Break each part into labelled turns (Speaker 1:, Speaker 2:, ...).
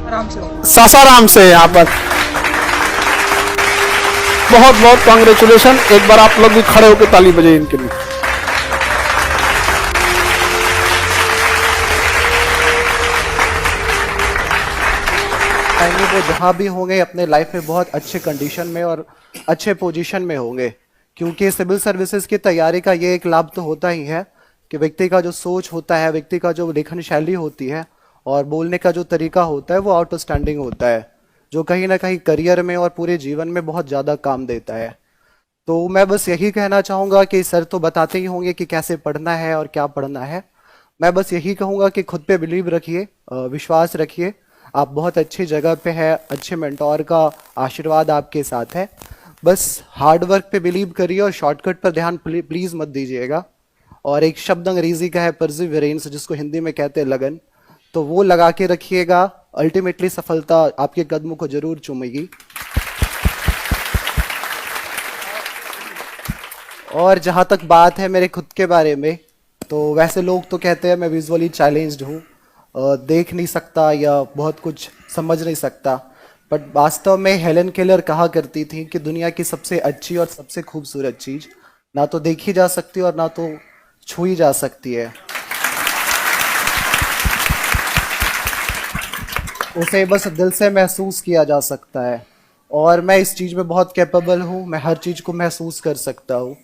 Speaker 1: आराम से हो।
Speaker 2: सासाराम से यहाँ पर बहुत बहुत कांग्रेचुलेशन। एक बार आप लोग भी खड़े होकर ताली बजाइए इनके लिए।
Speaker 3: वो जहाँ भी होंगे अपने लाइफ में बहुत अच्छे कंडीशन में और अच्छे पोजीशन में होंगे, क्योंकि सिविल सर्विसेज की तैयारी का ये एक लाभ तो होता ही है कि व्यक्ति का जो सोच होता है, व्यक्ति का जो लेखन शैली होती है और बोलने का जो तरीका होता है वो आउटस्टैंडिंग होता है, जो कहीं ना कहीं करियर में और पूरे जीवन में बहुत ज़्यादा काम देता है। तो मैं बस यही कहना चाहूँगा कि सर तो बताते ही होंगे कि कैसे पढ़ना है और क्या पढ़ना है। मैं बस यही कहूँगा कि खुद पे बिलीव रखिए, विश्वास रखिए। आप बहुत अच्छी जगह पे है, अच्छे मेंटोर का आशीर्वाद आपके साथ है। बस हार्ड वर्क पे बिलीव करिए और शॉर्टकट पर ध्यान प्लीज़ मत दीजिएगा। और एक शब्द अंग्रेजी का है परसिवरेंस, जिसको हिंदी में कहते हैं लगन, तो वो लगा के रखिएगा। अल्टीमेटली सफलता आपके कदमों को जरूर चूमेगी। और जहाँ तक बात है मेरे खुद के बारे में, तो वैसे लोग तो कहते हैं मैं विजुअली चैलेंज्ड हूँ, देख नहीं सकता या बहुत कुछ समझ नहीं सकता, बट वास्तव में हेलन केलर कहा करती थी कि दुनिया की सबसे अच्छी और सबसे खूबसूरत चीज़ ना तो देखी जा सकती और ना तो छुई जा सकती है, उसे बस दिल से महसूस किया जा सकता है। और मैं इस चीज़ में बहुत कैपेबल हूँ, मैं हर चीज़ को महसूस कर सकता हूँ।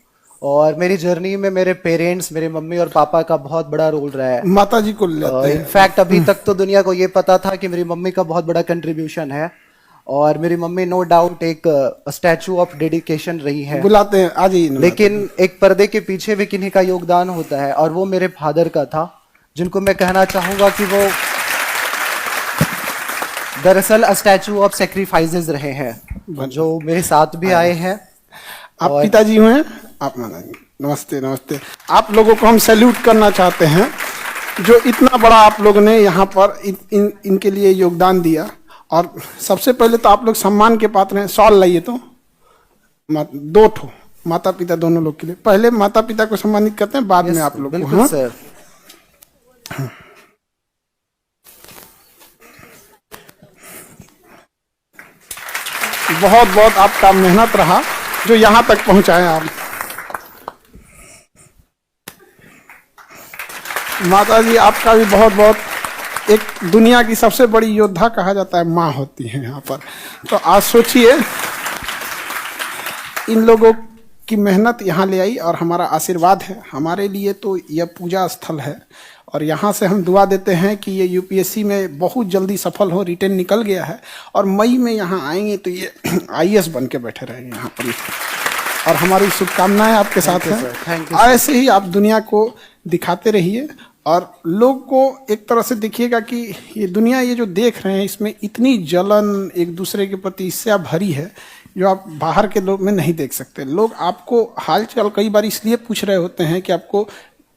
Speaker 3: और मेरी जर्नी में मेरे पेरेंट्स, मेरे मम्मी और पापा का बहुत बड़ा रोल रहा है।
Speaker 2: माता जी को लेते हैं।
Speaker 3: इनफैक्ट अभी तक तो दुनिया को ये पता था कि मेरी मम्मी का बहुत बड़ा कंट्रीब्यूशन है, और मेरी मम्मी नो डाउट एक स्टैचू ऑफ डेडिकेशन रही है।
Speaker 2: बुलाते हैं आज ही।
Speaker 3: लेकिन एक पर्दे के पीछे भी किन्हीं का योगदान होता है, और वो मेरे फादर का था, जिनको मैं कहना चाहूंगा कि वो दरअसल स्टैचू ऑफ सेक्रीफाइसेस रहे हैं, जो मेरे साथ भी आए हैं।
Speaker 2: आप पिताजी हुए हैं, आप माता जी। नमस्ते नमस्ते। आप लोगों को हम सैल्यूट करना चाहते हैं, जो इतना बड़ा आप लोग ने यहाँ पर इनके लिए योगदान दिया। और सबसे पहले तो आप लोग सम्मान के पात्र हैं। सॉल लाइए तो दो ठो माता पिता दोनों लोग के लिए। पहले माता पिता को सम्मानित करते हैं, बाद में आप लोग को। हाँ
Speaker 3: सर।
Speaker 2: बहुत बहुत आपका मेहनत रहा जो यहाँ तक पहुँचाए आप। माता जी आपका भी बहुत बहुत, एक दुनिया की सबसे बड़ी योद्धा कहा जाता है माँ होती है यहाँ पर। तो आज सोचिए इन लोगों की मेहनत यहाँ ले आई और हमारा आशीर्वाद है। हमारे लिए तो यह पूजा स्थल है, और यहाँ से हम दुआ देते हैं कि ये यूपीएससी में बहुत जल्दी सफल हो। रिटेन निकल गया है और मई में यहाँ आएंगे तो ये आईएएस बन के बैठे रहेंगे यहाँ पर। और हमारी शुभकामनाएं आपके साथ हैं। ऐसे ही आप दुनिया को दिखाते रहिए और लोग को एक तरह से देखिएगा कि ये दुनिया, ये जो देख रहे हैं, इसमें इतनी जलन एक दूसरे के प्रति इससे भरी है जो आप बाहर के लोग में नहीं देख सकते। लोग आपको हालचाल कई बार इसलिए पूछ रहे होते हैं कि आपको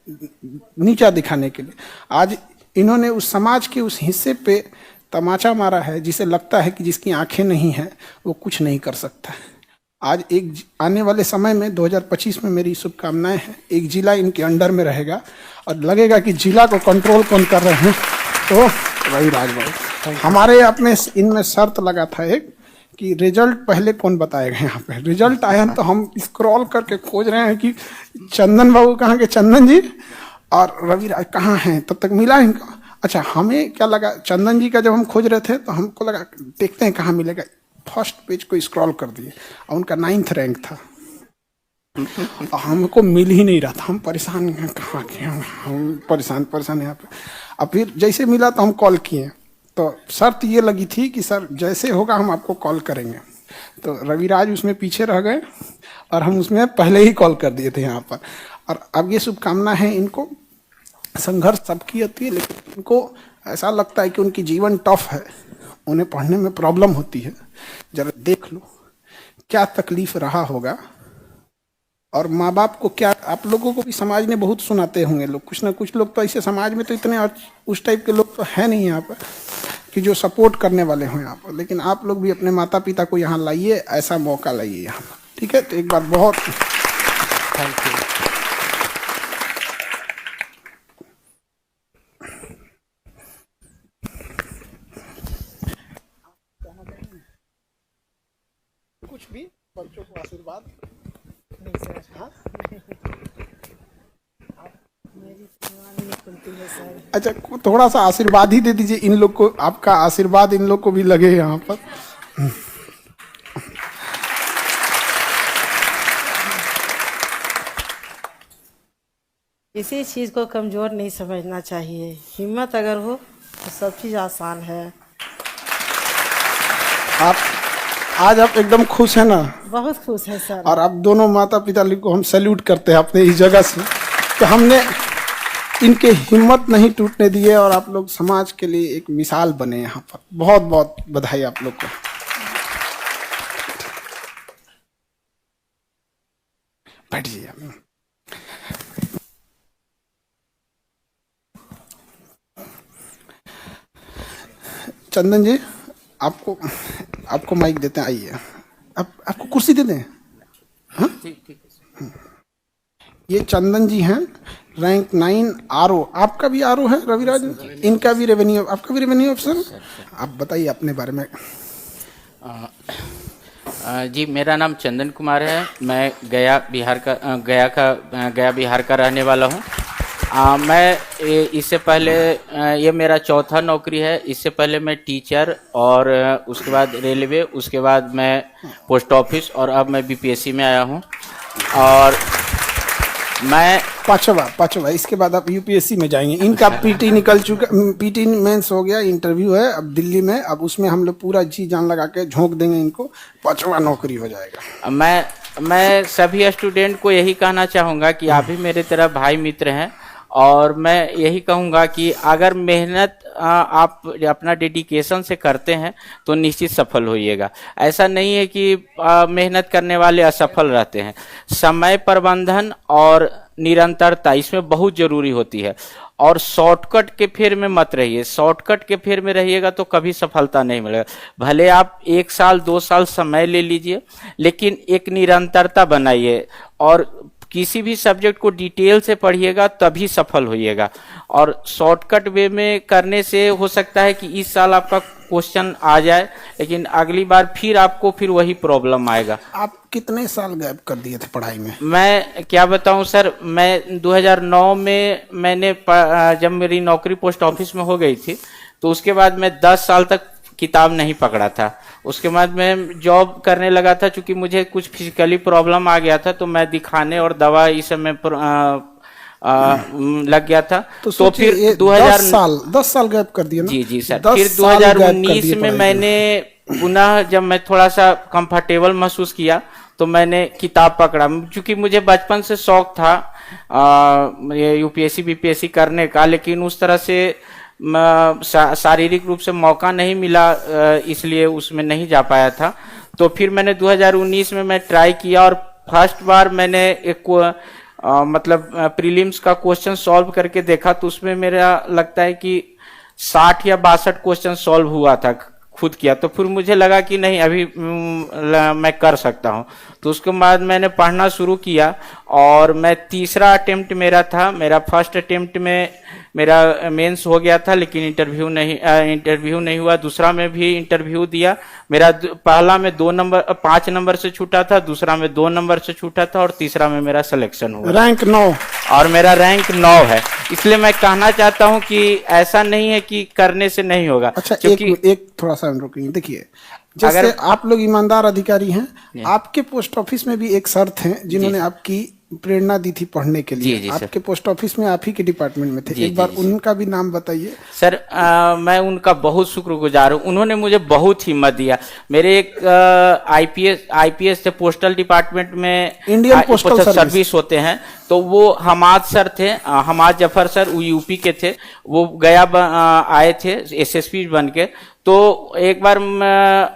Speaker 2: नीचा दिखाने के लिए। आज इन्होंने उस समाज के उस हिस्से पे तमाचा मारा है जिसे लगता है कि जिसकी आंखें नहीं हैं वो कुछ नहीं कर सकता है। आज एक आने वाले समय में 2025 में मेरी शुभकामनाएं हैं, एक जिला इनके अंडर में रहेगा और लगेगा कि जिला को कंट्रोल कौन कर रहे हैं, तो वही राजबाबू। हमारे अपने इनमें शर्त लगा था एक कि रिजल्ट पहले कौन बताएगा। यहाँ पे रिजल्ट आया तो हम स्क्रॉल करके खोज रहे हैं कि चंदन बाबू कहाँ के, चंदन जी और रवि राज कहाँ हैं। तब तक मिला इनका। अच्छा, हमें क्या लगा, चंदन जी का जब हम खोज रहे थे तो हमको लगा देखते हैं कहाँ मिलेगा। फर्स्ट पेज को स्क्रॉल कर दिए और उनका 9th रैंक था। हमको मिल ही नहीं रहा था। हम परेशान, कहाँ के हम परेशान यहाँ पे। अब फिर जैसे मिला तो हम कॉल किए, तो शर्त ये लगी थी कि सर जैसे होगा हम आपको कॉल करेंगे। तो रविराज उसमें पीछे रह गए और हम उसमें पहले ही कॉल कर दिए थे यहाँ पर। और अब ये शुभकामना है इनको। संघर्ष सबकी होती है, लेकिन इनको ऐसा लगता है कि उनकी जीवन टफ है, उन्हें पढ़ने में प्रॉब्लम होती है। जरा देख लो क्या तकलीफ रहा होगा। और माँ बाप को क्या, आप लोगों को भी समाज ने बहुत सुनाते होंगे लोग, कुछ ना कुछ लोग तो ऐसे समाज में तो इतने उस टाइप के लोग तो है नहीं यहाँ पर कि जो सपोर्ट करने वाले हों यहाँ पर। लेकिन आप लोग भी अपने माता पिता को यहाँ लाइए, ऐसा मौका लाइए यहाँ पर, ठीक है। तो एक बार बहुत थैंक यू। कुछ भी बच्चों को आशीर्वाद।
Speaker 1: नहीं सर,
Speaker 2: हाँ?
Speaker 1: मेरी जुबान नहीं खुलती है सर।
Speaker 2: अच्छा, थोड़ा सा आशीर्वाद ही दे दीजिए इन लोग को, आपका आशीर्वाद इन लोग को भी लगे यहाँ पर।
Speaker 1: किसी चीज़ को कमज़ोर नहीं समझना चाहिए, हिम्मत अगर हो तो सब चीज़ आसान है।
Speaker 2: आप आज आप एकदम खुश हैं ना?
Speaker 1: बहुत खुश है सर।
Speaker 2: और आप दोनों माता पिता को हम सैल्यूट करते हैं अपने इस जगह से, तो हमने इनके हिम्मत नहीं टूटने दिए और आप लोग समाज के लिए एक मिसाल बने यहाँ पर। बहुत बहुत बधाई आप लोग को। बैठिए। चंदन जी, आपको माइक देते हैं, आइए। आपको कुर्सी दे दें? हाँ ठीक है। ये चंदन जी हैं, रैंक 9 आरओ। आपका भी आरओ है रविराज? इनका भी रेवेन्यू, आपका भी रेवेन्यू ऑफिसर। आप बताइए अपने बारे में।
Speaker 4: जी, मेरा नाम चंदन कुमार है। मैं गया बिहार का रहने वाला हूँ। मैं इससे पहले ये मेरा चौथा नौकरी है। इससे पहले मैं टीचर और उसके बाद रेलवे, उसके बाद मैं पोस्ट ऑफिस और अब मैं बीपीएससी में आया हूँ। और मैं
Speaker 2: पांचवा इसके बाद आप यूपीएससी में जाएंगे। इनका पीटी निकल चुका, पीटी मेंस हो गया, इंटरव्यू है अब दिल्ली में। अब उसमें हम लोग पूरा जी जान लगा के झोंक देंगे इनको, 5वां नौकरी हो जाएगा।
Speaker 4: मैं सभी स्टूडेंट को यही कहना चाहूँगा कि आप भी मेरे तरह भाई मित्र हैं, और मैं यही कहूँगा कि अगर मेहनत आप अपना डेडिकेशन से करते हैं तो निश्चित सफल होइएगा। ऐसा नहीं है कि मेहनत करने वाले असफल रहते हैं। समय प्रबंधन और निरंतरता इसमें बहुत जरूरी होती है। और शॉर्टकट के फेर में मत रहिए। शॉर्टकट के फेर में रहिएगा तो कभी सफलता नहीं मिलेगा। भले आप 1 साल 2 साल समय ले लीजिए, लेकिन एक निरंतरता बनाइए और किसी भी सब्जेक्ट को डिटेल से पढ़िएगा, तभी सफल होइएगा। और शॉर्टकट वे में करने से हो सकता है कि इस साल आपका क्वेश्चन आ जाए, लेकिन अगली बार फिर आपको वही प्रॉब्लम आएगा।
Speaker 2: आप कितने साल गैप कर दिए थे पढ़ाई में?
Speaker 4: मैं क्या बताऊं सर, मैं 2009 में मैंने जब मेरी नौकरी पोस्ट ऑफिस में हो गई थी, तो उसके बाद मैं 10 साल तक किताब नहीं पकड़ा था। उसके बाद मैं जॉब करने लगा था। चूंकि मुझे कुछ फिजिकली प्रॉब्लम आ गया था, तो मैं दिखाने और दवा इस समय लग गया था। तो फिर
Speaker 2: 10 साल गैप कर दिया ना?
Speaker 4: जी सर। फिर 2019 में मैंने पुनः, जब मैं थोड़ा सा कंफर्टेबल महसूस किया, तो मैंने किताब पकड़ा। क्योंकि मुझे बचपन से शौक था यूपीएससी बीपीएससी करने का, लेकिन उस तरह से शारीरिक रूप से मौका नहीं मिला, इसलिए उसमें नहीं जा पाया था। तो फिर मैंने 2019 में मैं ट्राई किया, और फर्स्ट बार मैंने एक मतलब प्रीलिम्स का क्वेश्चन सॉल्व करके देखा, तो उसमें मेरा लगता है कि 60 या 62 क्वेश्चन सॉल्व हुआ था, खुद किया। तो फिर मुझे लगा कि नहीं, अभी मैं कर सकता हूँ। तो उसके बाद मैंने पढ़ना शुरू किया, और मैं तीसरा अटेम्प्ट मेरा था। मेरा फर्स्ट अटेम्प्ट में मेरा मेंस हो गया था, लेकिन इंटरव्यू नहीं हुआ। दूसरा में भी इंटरव्यू दिया। मेरा पहला में 5 नंबर से छूटा था, दूसरा में 2 नंबर से छूटा था, और तीसरा में मेरा सिलेक्शन हुआ।
Speaker 2: रैंक 9।
Speaker 4: और मेरा रैंक 9 है। इसलिए मैं कहना चाहता हूं कि ऐसा नहीं है कि करने से नहीं होगा।
Speaker 2: अच्छा, एक थोड़ा सा रुकिए। देखिए, जैसे आप लोग ईमानदार अधिकारी हैं, आपके पोस्ट ऑफिस में भी एक सर थे जिन्होंने आपकी प्रेरणा दी थी पढ़ने के लिए।
Speaker 4: जी,
Speaker 2: आपके पोस्ट ऑफिस में आप ही के डिपार्टमेंट में थे। एक बार उनका भी नाम बताइए
Speaker 4: सर। मैं उनका बहुत शुक्रगुजार हूँ। उन्होंने मुझे बहुत हिम्मत दिया। मेरे एक आईपीएस थे, पोस्टल डिपार्टमेंट में
Speaker 2: इंडियन पोस्टल
Speaker 4: सर्विस होते हैं, तो वो हमाद सर थे, हमाद जफर सर, वो यूपी के थे। वो गया आए थे एसएसपी बन के। तो एक बार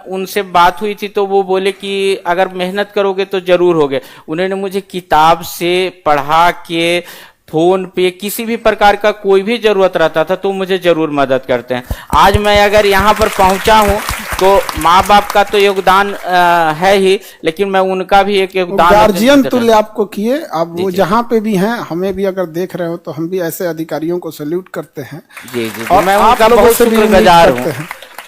Speaker 4: उनसे बात हुई थी, तो वो बोले कि अगर मेहनत करोगे तो जरूर होगे। उन्होंने मुझे किताब से पढ़ा के, फोन पे, किसी भी प्रकार का कोई भी जरूरत रहता था तो मुझे जरूर मदद करते हैं। आज मैं अगर यहाँ पर पहुंचा हूँ तो माँ बाप का तो योगदान है ही, लेकिन मैं उनका भी एक योगदान,
Speaker 2: गार्जियन तुल्य आपको किए। अब वो जहाँ पे भी हैं, हमें भी अगर देख रहे हो तो हम भी ऐसे अधिकारियों को सैल्यूट करते हैं।
Speaker 4: जी,
Speaker 2: और
Speaker 4: मैं उनका बहुत शुक्रगुजार हूँ।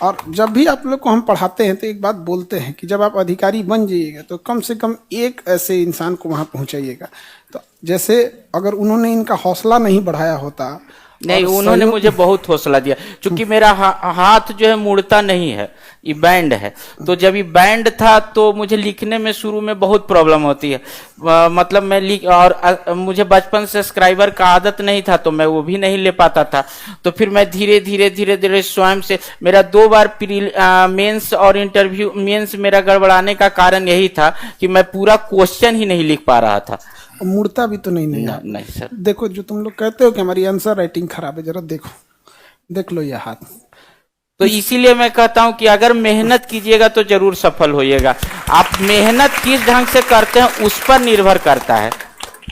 Speaker 2: और जब भी आप लोग को हम पढ़ाते हैं तो एक बात बोलते हैं कि जब आप अधिकारी बन जाइएगा तो कम से कम एक ऐसे इंसान को वहाँ पहुँचाइएगा। तो जैसे अगर उन्होंने इनका हौसला नहीं बढ़ाया होता,
Speaker 4: नहीं, उन्होंने मुझे बहुत हौसला दिया, क्योंकि मेरा हाथ जो है मुड़ता नहीं है, ये बैंड है। तो जब ये बैंड था तो मुझे लिखने में शुरू में बहुत प्रॉब्लम होती है, मतलब मैं मुझे बचपन से स्क्राइबर का आदत नहीं था, तो मैं वो भी नहीं ले पाता था। तो फिर मैं धीरे धीरे स्वयं से, मेरा 2 बार मेंस और इंटरव्यू, मेंस मेरा गड़बड़ाने का कारण यही था कि मैं पूरा क्वेश्चन ही नहीं लिख पा रहा था।
Speaker 2: मुड़ता भी तो नहीं है।
Speaker 4: नहीं सर।
Speaker 2: देखो, जो तुम लोग कहते हो कि हमारी आंसर राइटिंग खराब है, जरा देखो, देख लो ये हाथ।
Speaker 4: तो इसीलिए मैं कहता हूं कि अगर मेहनत कीजिएगा तो जरूर सफल होइएगा। आप मेहनत किस ढंग से करते हैं उस पर निर्भर करता है।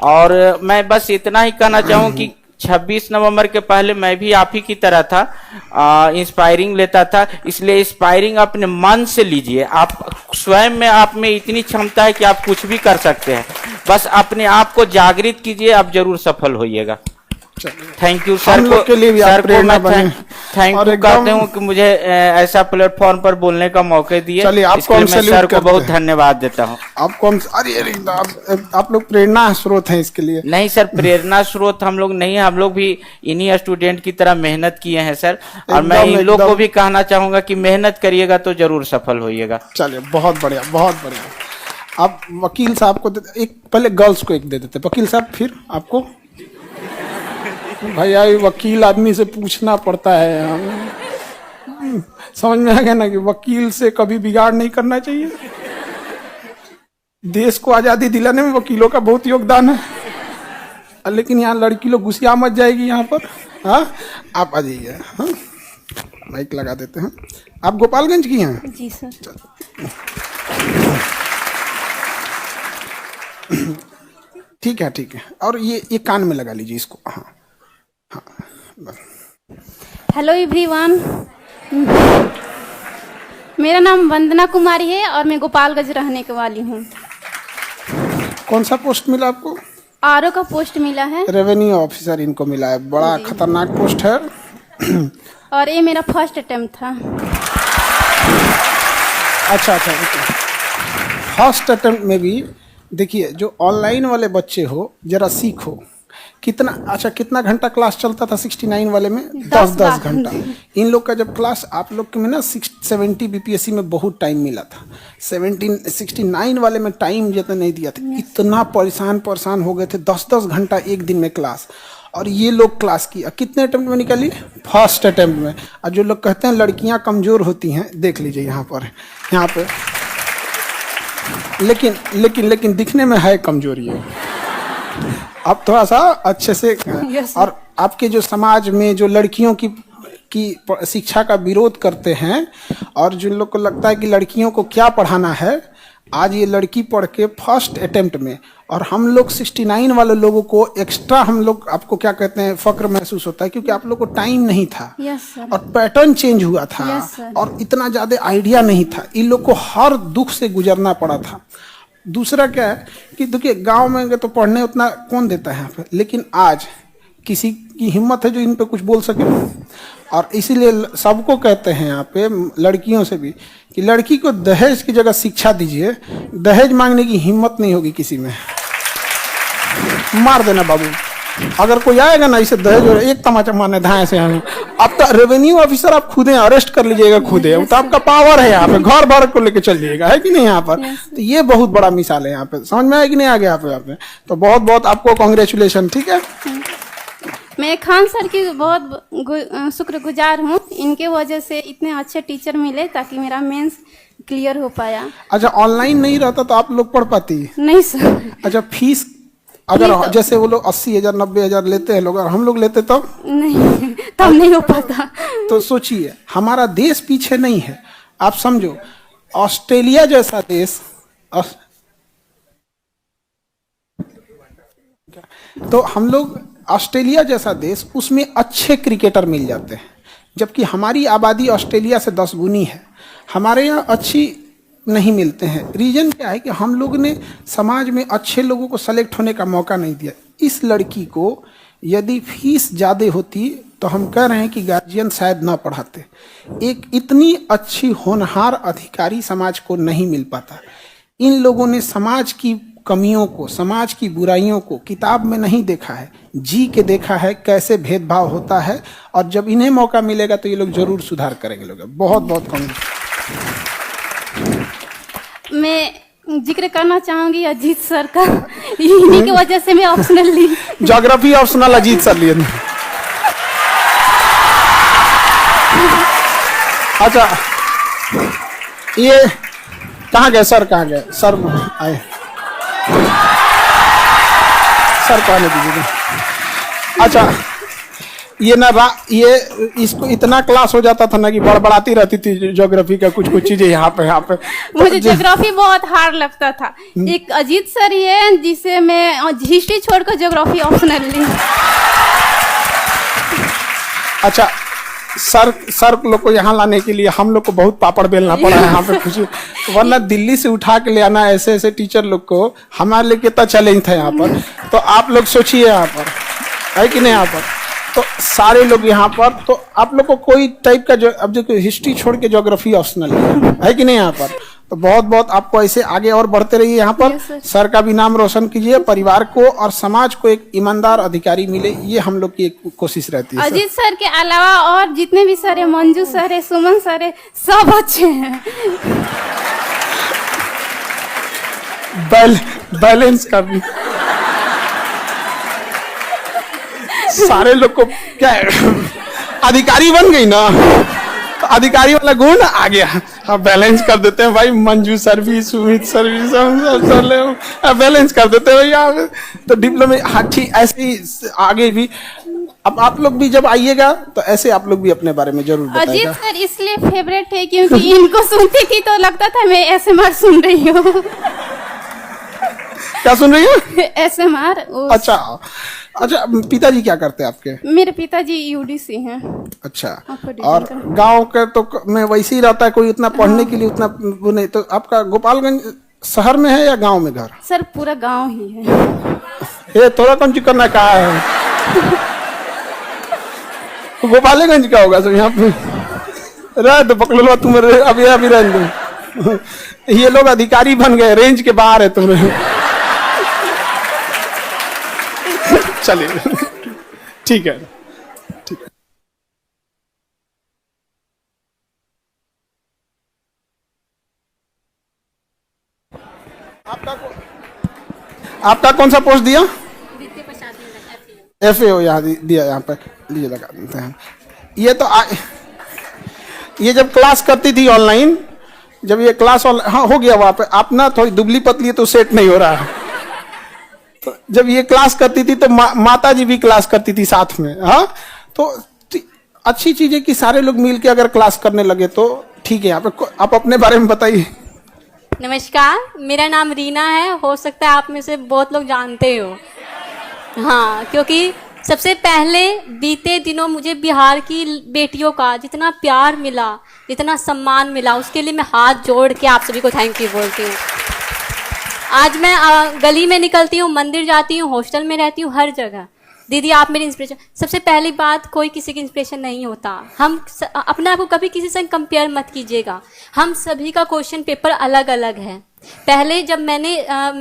Speaker 4: और मैं बस इतना ही कहना चाहूँ कि 26 नवंबर के पहले मैं भी आप ही की तरह था, इंस्पायरिंग लेता था। इसलिए इंस्पायरिंग अपने मन से लीजिए। आप स्वयं में, आप में इतनी क्षमता है कि आप कुछ भी कर सकते हैं। बस अपने आप को जागृत कीजिए, आप जरूर सफल होइएगा। थैंक यू सर को,
Speaker 2: के लिए भी
Speaker 4: सर
Speaker 2: आप प्रेरणा बने।
Speaker 4: थैंक यू कहते हूँ कि मुझे ऐसा प्लेटफॉर्म पर बोलने का मौका दिए।
Speaker 2: चलिए, आपको हम सैल्यूट
Speaker 4: सर को बहुत धन्यवाद देता हूँ।
Speaker 2: आपको हम, अरे आप लोग प्रेरणा स्रोत हैं इसके लिए।
Speaker 4: नहीं सर, प्रेरणा स्रोत हम लोग नहीं है, हम लोग भी इन्हीं स्टूडेंट की तरह मेहनत किए हैं सर। और मैं इन लोग को भी कहना चाहूंगा कि मेहनत करिएगा तो जरूर सफल होइएगा।
Speaker 2: चलिए, बहुत बढ़िया, बहुत बढ़िया। आप वकील साहब को एक, पहले गर्ल्स को एक दे देते वकील साहब, फिर आपको। भैया वकील आदमी से पूछना पड़ता है, हम समझ में आ गया ना कि वकील से कभी बिगाड़ नहीं करना चाहिए। देश को आजादी दिलाने में वकीलों का बहुत योगदान है। लेकिन यहाँ लड़की लोग घुसिया मत जाएगी यहाँ पर। हाँ, आप आ जाइए। हाँ, माइक लगा देते हैं। आप गोपालगंज की हैं?
Speaker 5: जी सर।
Speaker 2: ठीक है, ठीक है। और ये कान में लगा लीजिए इसको। हाँ हाँ।
Speaker 5: हेलो एवरीवन, मेरा नाम वंदना कुमारी है और मैं गोपालगंज रहने के वाली हूँ।
Speaker 2: कौन सा पोस्ट मिला आपको?
Speaker 5: आरओ का पोस्ट मिला है।
Speaker 2: रेवेन्यू ऑफिसर इनको मिला है। बड़ा खतरनाक पोस्ट है।
Speaker 5: और ये मेरा फर्स्ट अटेम्प्ट था।
Speaker 2: अच्छा, फर्स्ट अटेम्प्ट में भी देखिए, जो ऑनलाइन वाले बच्चे हो जरा सीखो। कितना घंटा क्लास चलता था 69 वाले में? 10 घंटा। इन लोग का जब क्लास, आप लोग के में ना 70 बीपीएससी में बहुत टाइम मिला था। 69 वाले में टाइम जितना नहीं दिया था। इतना परेशान हो गए थे। 10 घंटा एक दिन में क्लास। और ये लोग क्लास किया। कितने अटेम्प्ट में निकाली? फर्स्ट अटेम्प्ट में। और जो लोग कहते हैं लड़कियां कमजोर होती हैं, देख लीजिए यहाँ पे। लेकिन दिखने में है कमजोरी है। आप थोड़ा सा अच्छे से। और आपके जो समाज में जो लड़कियों की शिक्षा का विरोध करते हैं, और जिन लोग को लगता है कि लड़कियों को क्या पढ़ाना है, आज ये लड़की पढ़ के फर्स्ट अटेम्प्ट में, और हम लोग 69 वाले लोगों को एक्स्ट्रा, हम लोग आपको क्या कहते हैं, फक्र महसूस होता है, क्योंकि आप लोग को टाइम नहीं था। और पैटर्न चेंज हुआ था। और इतना ज्यादा आइडिया नहीं था। इन लोग को हर दुख से गुजरना पड़ा था। दूसरा क्या है कि देखिए, गांव में तो पढ़ने उतना कौन देता है यहाँ पे, लेकिन आज किसी की हिम्मत है जो इन पे कुछ बोल सके। और इसीलिए सबको कहते हैं यहाँ पे, लड़कियों से भी, कि लड़की को दहेज की जगह शिक्षा दीजिए। दहेज मांगने की हिम्मत नहीं होगी किसी में। मार देना बाबू। अगर कोई आएगा ना इसे दहेज, और एक तमाचा मारने धाए से हमें, अब तो रेवेन्यू ऑफिसर आप खुद हैं, अरेस्ट कर लीजिएगा खुद है। तो आपका पावर है यहाँ पे, घर भर को लेके चल जाइएगा, है कि नहीं यहाँ पर। तो ये बहुत बड़ा मिसाल है यहाँ पे। समझ में आया कि नहीं आ गया यहाँ पे? तो बहुत बहुत आपको कांग्रेचुलेशन। ठीक है,
Speaker 5: मैं खान सर की बहुत शुक्रगुजार हूँ। इनके वजह से इतने अच्छे टीचर मिले ताकि मेरा मेंस क्लियर हो पाया।
Speaker 2: अच्छा, ऑनलाइन नहीं रहता तो आप लोग पढ़ पाती?
Speaker 5: नहीं सर।
Speaker 2: अच्छा, फीस अगर जैसे वो लोग 80,000 90,000 लेते हैं लोग, और हम लोग लेते तब
Speaker 5: नहीं, तब नहीं हो पाता।
Speaker 2: तो सोचिए, हमारा देश पीछे नहीं है। आप समझो, ऑस्ट्रेलिया जैसा देश, तो हम लोग ऑस्ट्रेलिया जैसा देश, उसमें अच्छे क्रिकेटर मिल जाते हैं, जबकि हमारी आबादी ऑस्ट्रेलिया से 10 गुनी है। हमारे यहाँ अच्छी नहीं मिलते हैं। रीजन क्या है कि हम लोग ने समाज में अच्छे लोगों को सेलेक्ट होने का मौका नहीं दिया। इस लड़की को यदि फीस ज़्यादा होती तो हम कह रहे हैं कि गार्जियन शायद ना पढ़ाते। एक इतनी अच्छी होनहार अधिकारी समाज को नहीं मिल पाता। इन लोगों ने समाज की कमियों को, समाज की बुराइयों को किताब में नहीं देखा है, जी के देखा है कैसे भेदभाव होता है, और जब इन्हें मौका मिलेगा तो ये लोग जरूर सुधार करेंगे। लोग बहुत बहुत कम।
Speaker 5: मैं जिक्र करना चाहूंगी अजीत सर का। इन्हीं की वजह से मैं ऑप्शनल ली।
Speaker 2: ज्योग्राफी ऑप्शनल अजीत सर लिए। अच्छा, ये कहाँ गए सर? कहाँ गए सर? आए सर को आने दीजिए। अच्छा, ये ना ये इसको इतना क्लास हो जाता था ना कि बड़बड़ाती रहती थी ज्योग्राफी का कुछ कुछ चीजें यहाँ पे
Speaker 5: मुझे ज्योग्राफी बहुत हार्ड लगता था। एक अजीत सर ही है जिसे मैं हिस्ट्री छोड़कर ज्योग्राफी ऑप्शनल ली।
Speaker 2: अच्छा, सर लोग को यहाँ लाने के लिए हम लोग को बहुत पापड़ बेलना पड़ा है यहाँ पे खुशी, वरना दिल्ली से उठा के ले आना ऐसे ऐसे टीचर लोग को हमारे लिए कितना चैलेंज था यहाँ पर। तो आप लोग सोचिए यहाँ पर है कि नहीं, यहाँ पर तो सारे लोग यहाँ पर, तो आप लोग को कोई टाइप का जो अब जो हिस्ट्री छोड़ के ज्योग्राफी ऑप्शनल है कि नहीं यहाँ पर। तो बहुत बहुत आपको ऐसे आगे और बढ़ते रहिए यहाँ पर। सर का भी नाम रोशन कीजिए, परिवार को और समाज को एक ईमानदार अधिकारी मिले, ये हम लोग की एक कोशिश रहती है।
Speaker 5: अजीत सर के अलावा और जितने भी सर है, मंजू सर है, सुमन सर है, सब अच्छे हैं।
Speaker 2: बैलेंस का भी सारे लोग को क्या है, अधिकारी बन गई ना, तो अधिकारी वाला गुण आ गया। हाँ, बैलेंस कर देते हैं भाई। मंजू सर भी, सुमित सर भी, सब बैलेंस कर देते हैं भैया। तो डिप्लोमा, हाँ ठीक, ऐसे ही आगे भी। अब आप लोग भी जब आइएगा तो ऐसे आप लोग भी अपने बारे में जरूर बताइएगा।
Speaker 5: अजीत सर इसलिए फेवरेट है क्योंकि इनको सुनती थी तो लगता था मैं एसएमआर सुन रही हूँ।
Speaker 2: क्या सुन रही हो?
Speaker 5: एसएमआर।
Speaker 2: अच्छा, पिताजी क्या करते हैं आपके?
Speaker 5: मेरे पिताजी यूडीसी हैं।
Speaker 2: अच्छा, और गांव के तो में वैसे ही रहता है, कोई उतना पढ़ने के लिए उतना वो नहीं। तो आपका गोपालगंज शहर में है या गांव में घर?
Speaker 5: सर पूरा गांव ही है।
Speaker 2: ये थोड़ा कम करना कहा है। गोपालगंज का होगा सब यहाँ पे। रह तो पकड़ तुम अभी रह दो। ये लोग अधिकारी बन गए, रेंज के बाहर है तुम्हें। चलिए ठीक है, ठीक है। आपका कौन सा पोस्ट दिया? FAO यहाँ दिया, यहाँ पे लिए लगा देते हैं। ये तो ये जब क्लास करती थी ऑनलाइन, जब ये क्लास हाँ हो गया वहाँ पे, आप ना थोड़ी दुबली पतली है तो सेट नहीं हो रहा है। तो जब ये क्लास करती थी तो माता जी भी क्लास करती थी साथ में। हाँ, तो अच्छी चीज है कि सारे लोग मिलके अगर क्लास करने लगे तो ठीक है। आप अपने बारे में बताइए।
Speaker 6: नमस्कार, मेरा नाम रीना है। हो सकता है आप में से बहुत लोग जानते हो। हाँ, क्योंकि सबसे पहले बीते दिनों मुझे बिहार की बेटियों का जितना प्यार मिला, जितना सम्मान मिला, उसके लिए मैं हाथ जोड़ के आप सभी को थैंक यू बोलती हूँ। आज मैं गली में निकलती हूँ, मंदिर जाती हूँ, हॉस्टल में रहती हूँ, हर जगह दीदी आप मेरी इंस्पिरेशन। सबसे पहली बात, कोई किसी की इंस्पिरेशन नहीं होता। हम अपने आप को कभी किसी से कंपेयर मत कीजिएगा। हम सभी का क्वेश्चन पेपर अलग अलग है। पहले जब मैंने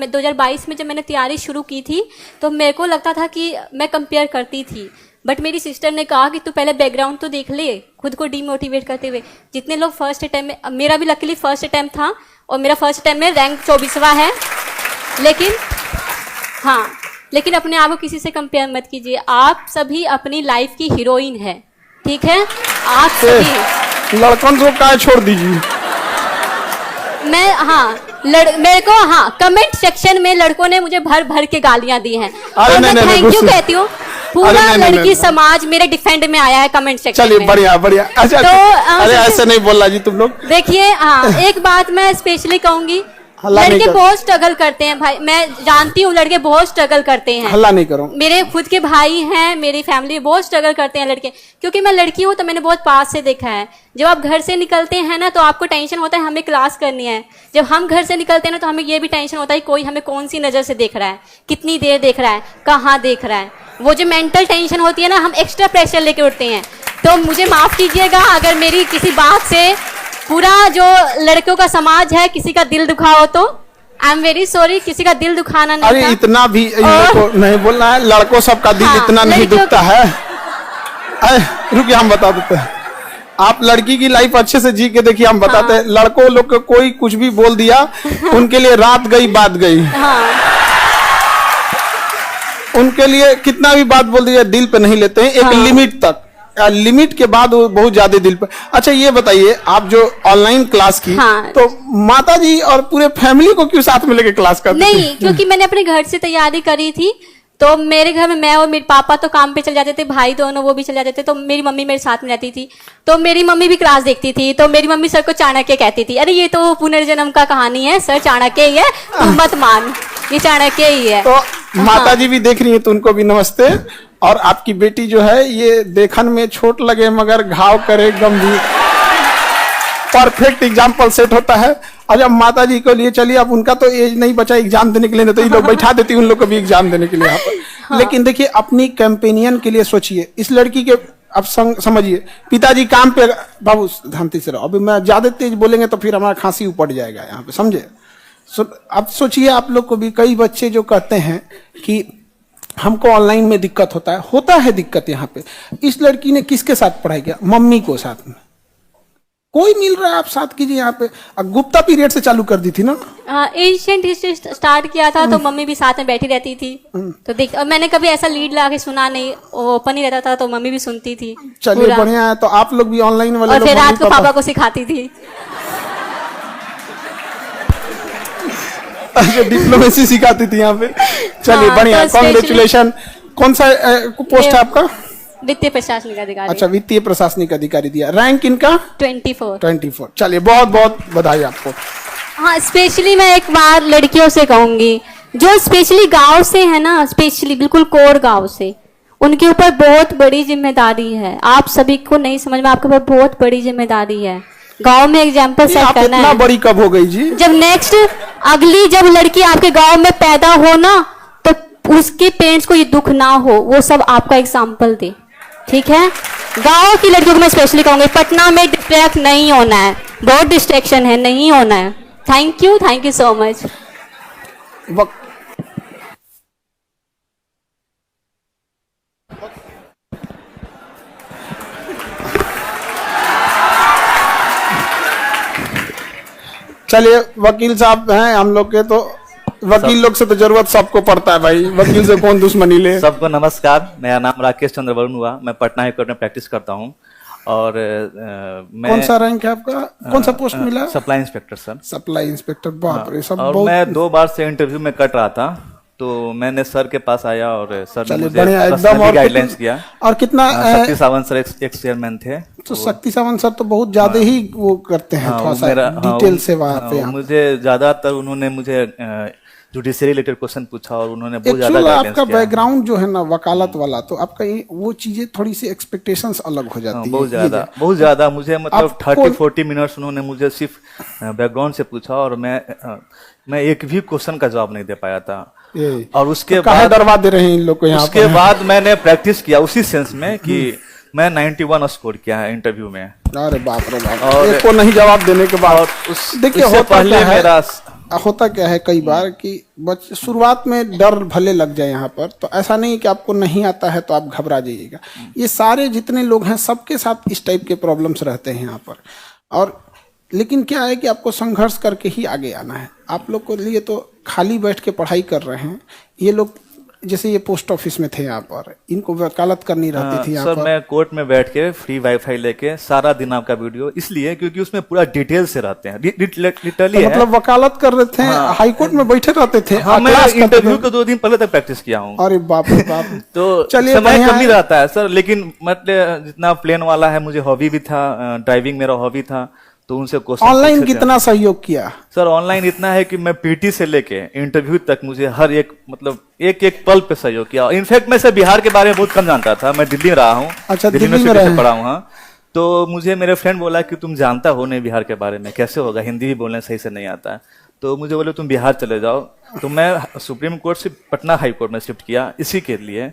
Speaker 6: 2022 में जब मैंने तैयारी शुरू की थी तो मेरे को लगता था कि मैं कंपेयर करती थी, बट मेरी सिस्टर ने कहा कि तू पहले बैकग्राउंड तो देख ले, खुद को डीमोटिवेट करते हुए। जितने लोग फर्स्ट अटैम्प्ट में, मेरा भी लकीली फर्स्ट अटैम्प्ट था और मेरा फर्स्ट अटैम्प्ट में रैंक 24वां है, लेकिन अपने आप को किसी से कंपेयर मत कीजिए। आप सभी अपनी लाइफ की हीरोइन है, ठीक है? आप सभी
Speaker 2: लड़कन को क्या छोड़ दीजिए।
Speaker 6: मेरे को कमेंट सेक्शन में लड़कों ने मुझे भर भर के गालियां दी हैं और मैं थैंक यू कहती हूँ। पूरा लड़की समाज मेरे डिफेंड में आया है कमेंट सेक्शन में।
Speaker 2: चलिए बढ़िया बढ़िया। अच्छा, तो अरे ऐसे नहीं बोलना जी तुम लोग।
Speaker 6: देखिए, एक बात मैं स्पेशली कहूंगी, लड़के बहुत स्ट्रगल करते हैं भाई। मैं जानती हूँ लड़के बहुत स्ट्रगल करते हैं।
Speaker 2: हल्ला नहीं करो।
Speaker 6: मेरे खुद के भाई हैं, मेरी फैमिली में बहुत स्ट्रगल करते हैं लड़के। क्योंकि मैं लड़की हूँ तो मैंने बहुत पास से देखा है। जब आप घर से निकलते हैं ना तो आपको टेंशन होता है हमें क्लास करनी है। जब हम घर से निकलते हैं ना तो हमें ये भी टेंशन होता है कोई हमें कौन सी नज़र से देख रहा है, कितनी देर देख रहा है, कहाँ देख रहा है। वो जो मेंटल टेंशन होती है ना, हम एक्स्ट्रा प्रेशर लेके उठते हैं। तो मुझे माफ़ कीजिएगा अगर मेरी किसी बात से पूरा जो लड़कियों का समाज है किसी का दिल दुखा हो, तो आई एम वेरी सॉरी, किसी का दिल दुखाना नहीं
Speaker 2: अरे
Speaker 6: था।
Speaker 2: इतना भी इन लोग को नहीं बोलना है, लड़कों सबका दिल
Speaker 6: हाँ,
Speaker 2: इतना नहीं
Speaker 6: लड़कियों
Speaker 2: दुखता है। रुकिए हम बता देते हैं, आप लड़की की लाइफ अच्छे से जी के देखिए, हम बताते हैं। लड़कों लोग को कोई कुछ भी बोल दिया, उनके लिए रात गई बात गई।
Speaker 6: हाँ
Speaker 2: उनके लिए कितना भी बात बोल दिया दिल पे नहीं लेते हैं, एक लिमिट तक। लिमिट के बाद वो बहुत ज्यादा दिल पे। अच्छा ये बताइए, आप जो ऑनलाइन क्लास की,
Speaker 6: हाँ।
Speaker 2: तो माता जी और पूरे फैमिली को क्यों साथ में लेके क्लास करते
Speaker 6: नहीं, क्योंकि मैंने अपने घर से तैयारी करी थी, तो मेरे घर में मैं और मेरे पापा तो काम पे चल जाते थे, भाई दोनों वो भी चल जाते थे, तो मेरी मम्मी मेरे साथ में रहती थी। तो मेरी मम्मी भी क्लास देखती थी, तो मेरी मम्मी सर को चाणक्य कहती थी, अरे ये तो पुनर्जन्म का कहानी है सर, चाणक्य ही है, तुम मत मान, ये चाणक्य ही है।
Speaker 2: तो माता जी भी देख रही है तो उनको भी नमस्ते। और आपकी बेटी जो है ये देखन में छोट लगे मगर घाव करे गंभीर, परफेक्ट एग्जाम्पल सेट होता है। और जब माता जी को लिए चलिए, अब उनका तो एज नहीं बचा एग्जाम देने के लिए, नहीं तो ये लोग बैठा देती उन लोग को भी एग्जाम देने के लिए यहाँ पर। लेकिन देखिए अपनी कैंपेनियन के लिए सोचिए, इस लड़की के अब समझिए, पिताजी काम पे, बाबू शांति से रहो, अभी मैं ज्यादा तेज बोलेंगे तो फिर हमारा खांसी उपड़ जाएगा यहाँ पे, समझे। अब सोचिए आप लोग को भी, कई बच्चे जो कहते हैं कि हमको ऑनलाइन में दिक्कत होता है दिक्कत यहाँ पे। इस लड़की ने किसके साथ पढ़ाई किया? मम्मी को साथ में, कोई मिल रहा है आप साथ कीजिए। यहाँ पे गुप्ता पीरियड से चालू कर दी थी ना,
Speaker 6: एशियंट हिस्ट्री स्टार्ट किया था, तो मम्मी भी साथ में बैठी रहती थी। तो देख, और मैंने कभी ऐसा लीड ला के सुना नहीं, ओपन ही रहता था, तो मम्मी भी सुनती थी।
Speaker 2: चलिए
Speaker 6: पूरा।
Speaker 2: बढ़िया है। तो आप लोग भी ऑनलाइन वाले
Speaker 6: और
Speaker 2: लोग
Speaker 6: फिर
Speaker 2: मम्मी
Speaker 6: रात को पापा को सिखाती थी।
Speaker 2: डिप्लोमेसी सिखाती थी यहाँ पे। चलिए
Speaker 6: हाँ,
Speaker 2: बढ़िया,
Speaker 6: तो
Speaker 2: कॉन्ग्रेचुलेशन। कौन सा पोस्ट है आपका?
Speaker 6: वित्तीय प्रशासनिक अधिकारी।
Speaker 2: अच्छा, वित्तीय प्रशासनिक अधिकारी दिया। रैंक इनका
Speaker 6: 24।
Speaker 2: 24। चलिए बहुत बहुत बधाई आपको।
Speaker 6: हाँ, स्पेशली मैं एक बार लड़कियों से कहूंगी जो स्पेशली गांव से है ना, स्पेशली बिल्कुल कोर गांव से, उनके ऊपर बहुत बड़ी जिम्मेदारी है। आप सभी को नहीं समझ में, आपके ऊपर बहुत बड़ी जिम्मेदारी है। गांव में एग्जाम्पल सेट
Speaker 2: आप
Speaker 6: करना
Speaker 2: इतना
Speaker 6: है।
Speaker 2: बड़ी कब हो गई जी?
Speaker 6: जब नेक्स्ट अगली जब लड़की आपके गांव में पैदा हो ना, तो उसके पेरेंट्स को ये दुख ना हो, वो सब आपका एग्जाम्पल दे। ठीक है, गांव की लड़कियों को मैं स्पेशली कहूंगी, पटना में डिस्ट्रैक्ट नहीं होना है, बहुत डिस्ट्रैक्शन है, नहीं होना है। Thank you so much.
Speaker 2: चलिए वकील साहब हैं हम लोग के, तो वकील लोग से तो जरूरत सबको पड़ता है भाई, वकील से कौन दुश्मनी ले।
Speaker 7: सबको नमस्कार, मेरा नाम राकेश चंद्र वरुण हुआ, मैं पटना हाईकोर्ट में प्रैक्टिस करता हूँ। और मैं
Speaker 2: कौन सा रैंक है आपका? कौन सा पोस्ट मिला?
Speaker 7: Supply inspector sir.
Speaker 2: Supply inspector, बाप रे, सब
Speaker 7: और
Speaker 2: बहुत।
Speaker 7: मैं 2 बार से इंटरव्यू में कट रहा था, तो मैंने सर के पास आया और सर ने
Speaker 2: चलिए
Speaker 7: मुझे
Speaker 2: बढ़िया एकदम।
Speaker 7: पर्सनली
Speaker 2: और
Speaker 7: गाइडलाइंस किया।
Speaker 2: और कितना
Speaker 7: शक्ति सावंत सर एक्स चेयरमैन थे।
Speaker 2: तो शक्ति सावंत सर तो बहुत ज्यादा ही वो करते हैं, थोड़ा सा डिटेल से वहाँ पे।
Speaker 7: मुझे ज्यादातर उन्होंने मुझे जुडिशरी रिलेटेड क्वेश्चन पूछा और उन्होंने बहुत ज्यादा
Speaker 2: एक्चुअल
Speaker 7: गाइडेंस
Speaker 2: आपका
Speaker 7: किया।
Speaker 2: बैकग्राउंड जो है ना वकालत वाला, तो आपका वो चीजें थोड़ी सी एक्सपेक्टेशंस अलग हो जाती है।
Speaker 7: बहुत ज्यादा मुझे मतलब
Speaker 2: आपको-
Speaker 7: 30-40 मिनट्स उन्होंने मुझे सिर्फ बैकग्राउंड से पूछा और मैं एक भी क्वेश्चन का जवाब नहीं दे पाया था। और उसके
Speaker 2: काहे
Speaker 7: बाद
Speaker 2: डरवा दे रहे हैं इन लोग को यहाँ
Speaker 7: उसके बाद मैंने प्रैक्टिस किया उसी सेंस में कि मैं 91 स्कोर किया है इंटरव्यू में।
Speaker 2: अरे बाप रे बाप,
Speaker 7: और-
Speaker 2: एक को नहीं जवाब देने के बाद।
Speaker 7: और
Speaker 2: देखिए
Speaker 7: उससे पहले मेरा
Speaker 2: होता क्या है कई बार कि शुरुआत में डर भले लग जाए यहाँ पर, तो ऐसा नहीं कि आपको नहीं आता है तो आप घबरा जाइएगा। ये सारे जितने लोग हैं सबके साथ इस टाइप के प्रॉब्लम्स रहते हैं यहाँ पर। और लेकिन क्या है कि आपको संघर्ष करके ही आगे आना है। आप लोग को लिए तो खाली बैठ के पढ़ाई कर रहे हैं, ये लोग जैसे ये पोस्ट ऑफिस में थे यहाँ पर, इनको वकालत करनी रहती थी यहाँ
Speaker 7: सर
Speaker 2: पर।
Speaker 7: मैं कोर्ट में बैठ के फ्री वाईफाई लेके सारा दिन आपका वीडियो, इसलिए क्योंकि उसमें पूरा डिटेल से रहते हैं, लिटरली
Speaker 2: तो मतलब वकालत कर रहे थे, हाई कोर्ट में बैठे रहते थे।
Speaker 7: हाँ, मैं
Speaker 2: क्लास करते
Speaker 7: इंटरव्यू
Speaker 2: थे।
Speaker 7: के 2 दिन पहले तक प्रैक्टिस किया हूँ।
Speaker 2: अरे बाप रे बाप।
Speaker 7: तो
Speaker 2: चलिए
Speaker 7: समय
Speaker 2: बढ़िया
Speaker 7: कम ही
Speaker 2: है।
Speaker 7: रहता है सर, लेकिन मतलब जितना प्लेन वाला है, मुझे हॉबी भी था, ड्राइविंग मेरा हॉबी था, तो उनसे क्वेश्चन
Speaker 2: ऑनलाइन
Speaker 7: पूछे थे।
Speaker 2: कितना सहयोग किया?
Speaker 7: सर ऑनलाइन इतना है कि मैं पीटी से लेके इंटरव्यू तक मुझे हर एक मतलब एक एक पल पे सहयोग किया। इनफैक्ट मैं सर बिहार के बारे में बहुत कम जानता था, मैं दिल्ली में रहा हूँ।
Speaker 2: अच्छा,
Speaker 7: दिल्ली
Speaker 2: दिल्ली में
Speaker 7: यूनिवर्सिटी
Speaker 2: रहे
Speaker 7: से पढ़ा हूँ। हाँ, तो मुझे मेरे फ्रेंड बोला कि तुम जानता हो नहीं बिहार के बारे में, कैसे होगा, हिंदी भी बोलने सही से नहीं आता है। तो मुझे बोले तुम बिहार चले जाओ। तो मैं सुप्रीम कोर्ट से पटना हाई कोर्ट में शिफ्ट किया इसी के लिए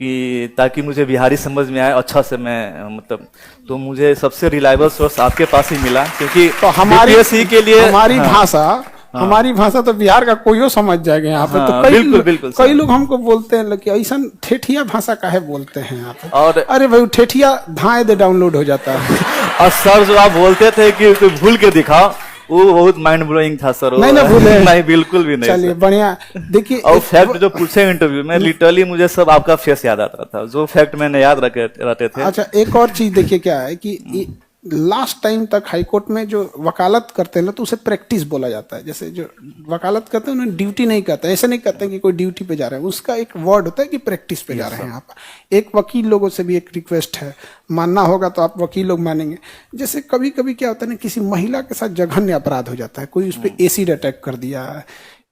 Speaker 7: कि ताकि मुझे बिहारी समझ में आए अच्छा से मैं मतलब, तो मुझे सबसे रिलायबल सोर्स आपके पास ही मिला, क्योंकि
Speaker 2: तो हमारी
Speaker 7: BPSC के लिए
Speaker 2: हमारी
Speaker 7: हाँ,
Speaker 2: भाषा हमारी भाषा तो बिहार का कोई समझ जाएगा यहाँ पे।
Speaker 7: हाँ,
Speaker 2: तो कई
Speaker 7: बिल्कुल, बिल्कुल,
Speaker 2: कई लोग हमको बोलते हैं कि ऐसा ठेठिया भाषा काहे बोलते हैं यहाँ पे।
Speaker 7: और
Speaker 2: अरे भाई ठेठिया धाए दे डाउनलोड हो जाता है।
Speaker 7: और सर जो आप बोलते थे कि कोई भूल के दिखाओ, वो बहुत माइंड ब्लोइंग था सर।
Speaker 2: नहीं ना भूले।
Speaker 7: नहीं, बिल्कुल भी नहीं
Speaker 2: चलिए
Speaker 7: सर।
Speaker 2: बढ़िया। देखिए
Speaker 7: और फैक्ट जो पूछे इंटरव्यू में, लिटरली मुझे सब आपका फेस याद आता था, जो फैक्ट मैंने याद रखे थे।
Speaker 2: अच्छा एक और चीज देखिए क्या है कि लास्ट टाइम तक हाईकोर्ट में जो वकालत करते हैं ना तो उसे प्रैक्टिस बोला जाता है। जैसे जो वकालत करते हैं उन्हें ड्यूटी नहीं कहते, ऐसे नहीं कहते कि कोई ड्यूटी पे जा रहे हैं, उसका एक वर्ड होता है कि प्रैक्टिस पे जा रहे हैं यहाँ पर। एक वकील लोगों से भी एक रिक्वेस्ट है, मानना होगा तो आप वकील लोग मानेंगे। जैसे कभी कभी क्या होता है ना, किसी महिला के साथ जघन्य अपराध हो जाता है, कोई उस पर एसिड अटैक कर दिया है,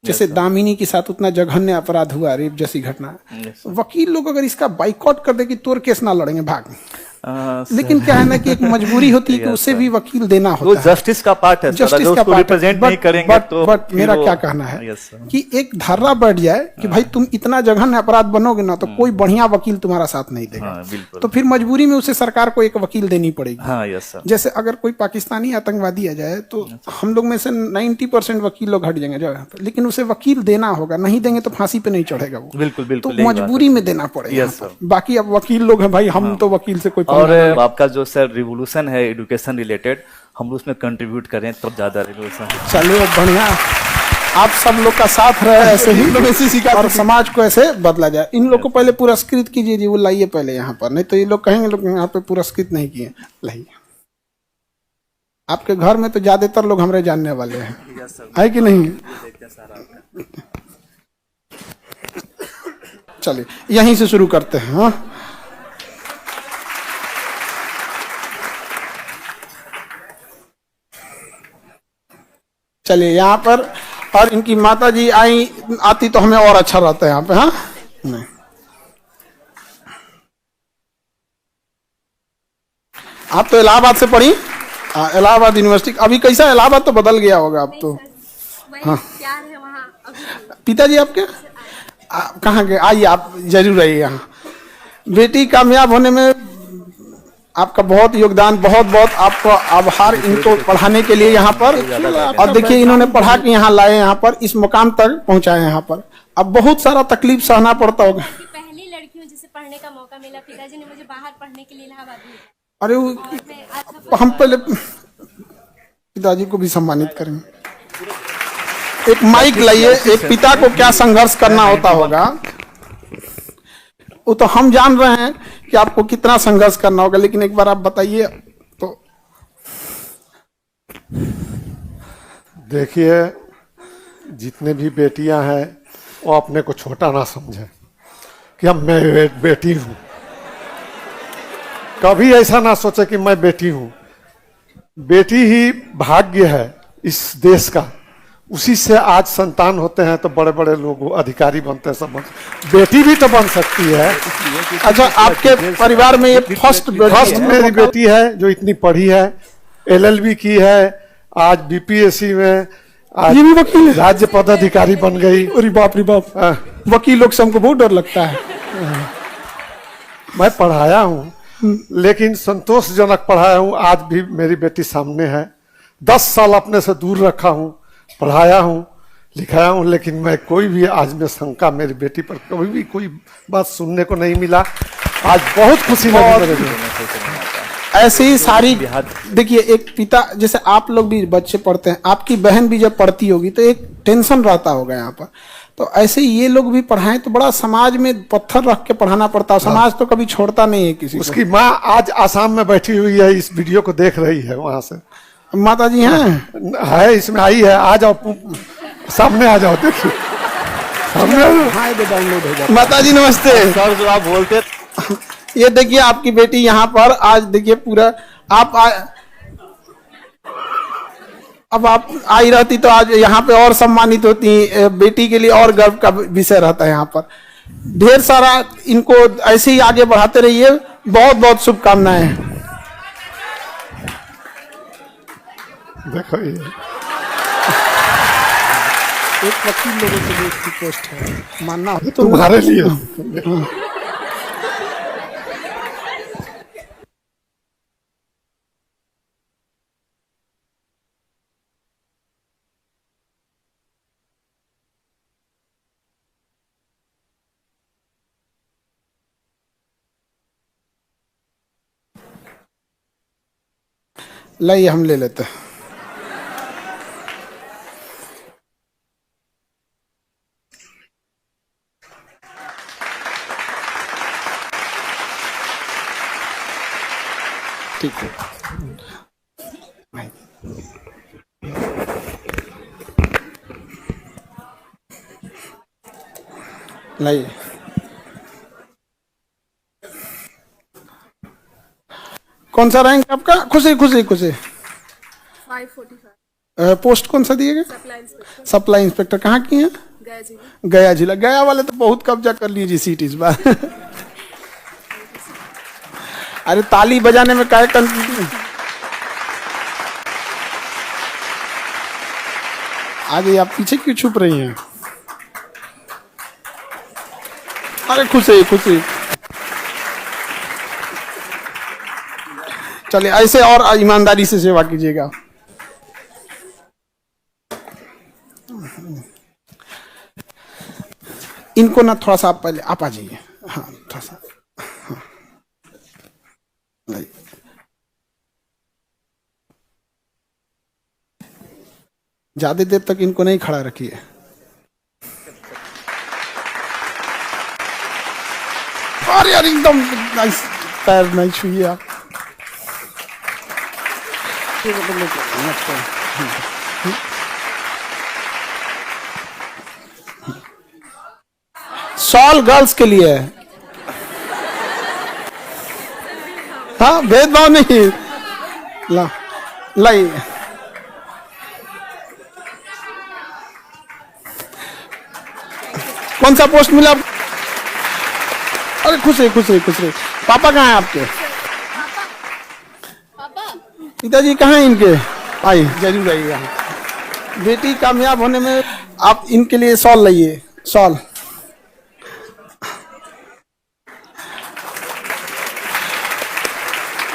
Speaker 2: जैसे दामिनी के साथ उतना जघन्य अपराध हुआ, रेप जैसी घटना। वकील लोग अगर इसका बाइकआउट कर दे कि तोर केस ना लड़ेंगे, भाग। लेकिन क्या है ना कि एक मजबूरी होती है कि उसे भी वकील देना होता है।
Speaker 7: जस्टिस का पार्ट है,
Speaker 2: जस्टिस का
Speaker 7: उसको रिप्रेजेंट नहीं करेंगे तो
Speaker 2: बट मेरा क्या कहना है कि एक धारणा बैठ जाए कि भाई तुम इतना जघन्य अपराध बनोगे ना तो कोई बढ़िया वकील तुम्हारा साथ नहीं देगा। तो फिर मजबूरी में उसे सरकार को एक वकील देनी पड़ेगी। जैसे अगर कोई पाकिस्तानी आतंकवादी आ जाए तो हम लोग में से 90% वकील लोग हट जाएंगे, लेकिन उसे वकील देना होगा, नहीं देंगे तो फांसी पे नहीं चढ़ेगा वो।
Speaker 7: बिल्कुल बिल्कुल,
Speaker 2: तो मजबूरी में देना पड़ेगा। बाकी अब वकील लोग हैं भाई, हम तो वकील से कोई
Speaker 7: और आपका जो सर रिवोल्यूशन है एजुकेशन रिलेटेड, हम उसमें कंट्रीब्यूट करें तब ज्यादा रिवोल्यूशन।
Speaker 2: चलिए बढ़िया, आप सब लोग का साथ रहे, ऐसे ही लोग ऐसे सीखा और समाज को ऐसे बदला जाए। इन लोग को पहले पुरस्कृत कीजिए जी, वो लाइए पहले यहाँ पर, नहीं तो ये लोग कहेंगे लोग यहाँ पे पुरस्कृत नहीं किए। लाइए, आपके घर में तो ज्यादातर लोग हमारे जानने वाले हैं, है कि नहीं? चलिए यहीं से शुरू करते हैं। हाँ चलिए यहाँ पर, और इनकी माता जी आती तो हमें और अच्छा रहता है यहाँ पे। हाँ नहीं, आप तो इलाहाबाद से पढ़ी, इलाहाबाद यूनिवर्सिटी। अभी कैसा इलाहाबाद तो बदल गया होगा अब तो। हाँ पिताजी आपके कहाँ गए? आइए आप जरूर आइए यहाँ। बेटी कामयाब होने में आपका बहुत योगदान, बहुत बहुत आपको आभार इनको पढ़ाने के लिए यहाँ पर। और देखिए इन्होंने पढ़ा के यहाँ लाए, यहाँ पर इस मुकाम तक पहुँचाए यहाँ पर। अब बहुत सारा तकलीफ सहना पड़ता होगा।
Speaker 8: पहली लड़की हूँ जिसे पढ़ने का मौका मिला, पिताजी ने मुझे बाहर पढ़ने के लिए इलाहाबाद भेजा।
Speaker 2: अरे हम पहले पिताजी को भी सम्मानित करेंगे। एक माइक लाइए। एक पिता को क्या संघर्ष करना होता होगा वो तो हम जान रहे हैं कि आपको कितना संघर्ष करना होगा, लेकिन एक बार आप बताइए तो।
Speaker 9: देखिए, जितने भी बेटियां हैं वो अपने को छोटा ना समझे कि अब मैं बेटी हूं। कभी ऐसा ना सोचे कि मैं बेटी हूं। बेटी ही भाग्य है इस देश का, उसी से आज संतान होते हैं तो बड़े बड़े लोग अधिकारी बनते हैं, सब बेटी भी तो बन सकती है।
Speaker 2: अच्छा, आपके परिवार में ये फर्स्ट
Speaker 9: मेरी बेटी है जो इतनी पढ़ी है, LLB की है, आज BPSC में
Speaker 2: ये भी वकील है,
Speaker 9: राज्य पदाधिकारी बन गई।
Speaker 2: अरे बाप रे बाप, वकील लोग से हमको बहुत डर लगता है।
Speaker 9: मैं पढ़ाया हूँ, लेकिन संतोषजनक पढ़ाया हूँ। आज भी मेरी बेटी सामने है। 10 साल अपने से दूर रखा हूँ, पढ़ाया हूँ, लिखाया हूँ, लेकिन मैं कोई भी आज में शंका मेरी बेटी पर कभी भी कोई बात सुनने को नहीं मिला। आज बहुत खुशी लगी।
Speaker 2: ऐसे ही सारी देखिए, एक पिता जैसे आप लोग भी बच्चे पढ़ते हैं, आपकी बहन भी जब पढ़ती होगी तो एक टेंशन रहता होगा यहाँ पर। तो ऐसे ही ये लोग भी पढ़ाएं तो बड़ा समाज में पत्थर रख के पढ़ाना पड़ता है। समाज तो कभी छोड़ता नहीं है किसी को।
Speaker 9: उसकी माँ आज आसाम में बैठी हुई है, इस वीडियो को देख रही है वहां से।
Speaker 2: माता जी हैं,
Speaker 9: है इसमें आई है। आ जाओ, सामने आ जाओ, देखिए सामने
Speaker 2: डाउनलोड हो जाए। माता जी नमस्ते।
Speaker 7: सर जो आप बोलते,
Speaker 2: ये देखिए आपकी बेटी यहाँ पर आज देखिए पूरा अब आप आई रहती तो आज यहाँ पे और सम्मानित होती। बेटी के लिए और गर्व का विषय रहता है यहाँ पर। ढेर सारा इनको ऐसे ही आगे बढ़ाते रहिए। बहुत बहुत शुभकामनाएं।
Speaker 9: देखो ये
Speaker 2: एक वकील लोगों के लिए रिक्वेस्ट है, मानना हो तो
Speaker 9: तुम्हारे लिए
Speaker 2: लाइए हम ले लेते हैं। ठीक है, लाइए। कौन सा रैंक आपका? खुशी खुशी खुशी। 545। पोस्ट कौन सा दिएगा? Supply inspector. कहाँ की हैं? गया जिला। गया वाले तो बहुत कब्जा कर लीजिए सीट इस बार। अरे ताली बजाने में क्या कंफ्यूजन। आगे आप पीछे क्यों छुप रही हैं? अरे खुशी खुशी। चलिए ऐसे और ईमानदारी से सेवा कीजिएगा। इनको ना थोड़ा सा आप पहले आप आ जाइए। हाँ थोड़ा सा। हाँ। ज्यादा देर तक इनको नहीं खड़ा रखिए। अरे यार एकदम नाइस। पैर नहीं छुइए आप। सॉल गर्ल्स के लिए है। हाँ भेदभाव नहीं। ला लाइए। कौन सा पोस्ट मिला? अरे खुश रही खुश रही खुश रही। पापा कहाँ हैं आपके? पिताजी कहाँ हैं इनके? आइए जरूर आइएगा। बेटी कामयाब होने में आप इनके लिए सॉल लाइए। सॉल।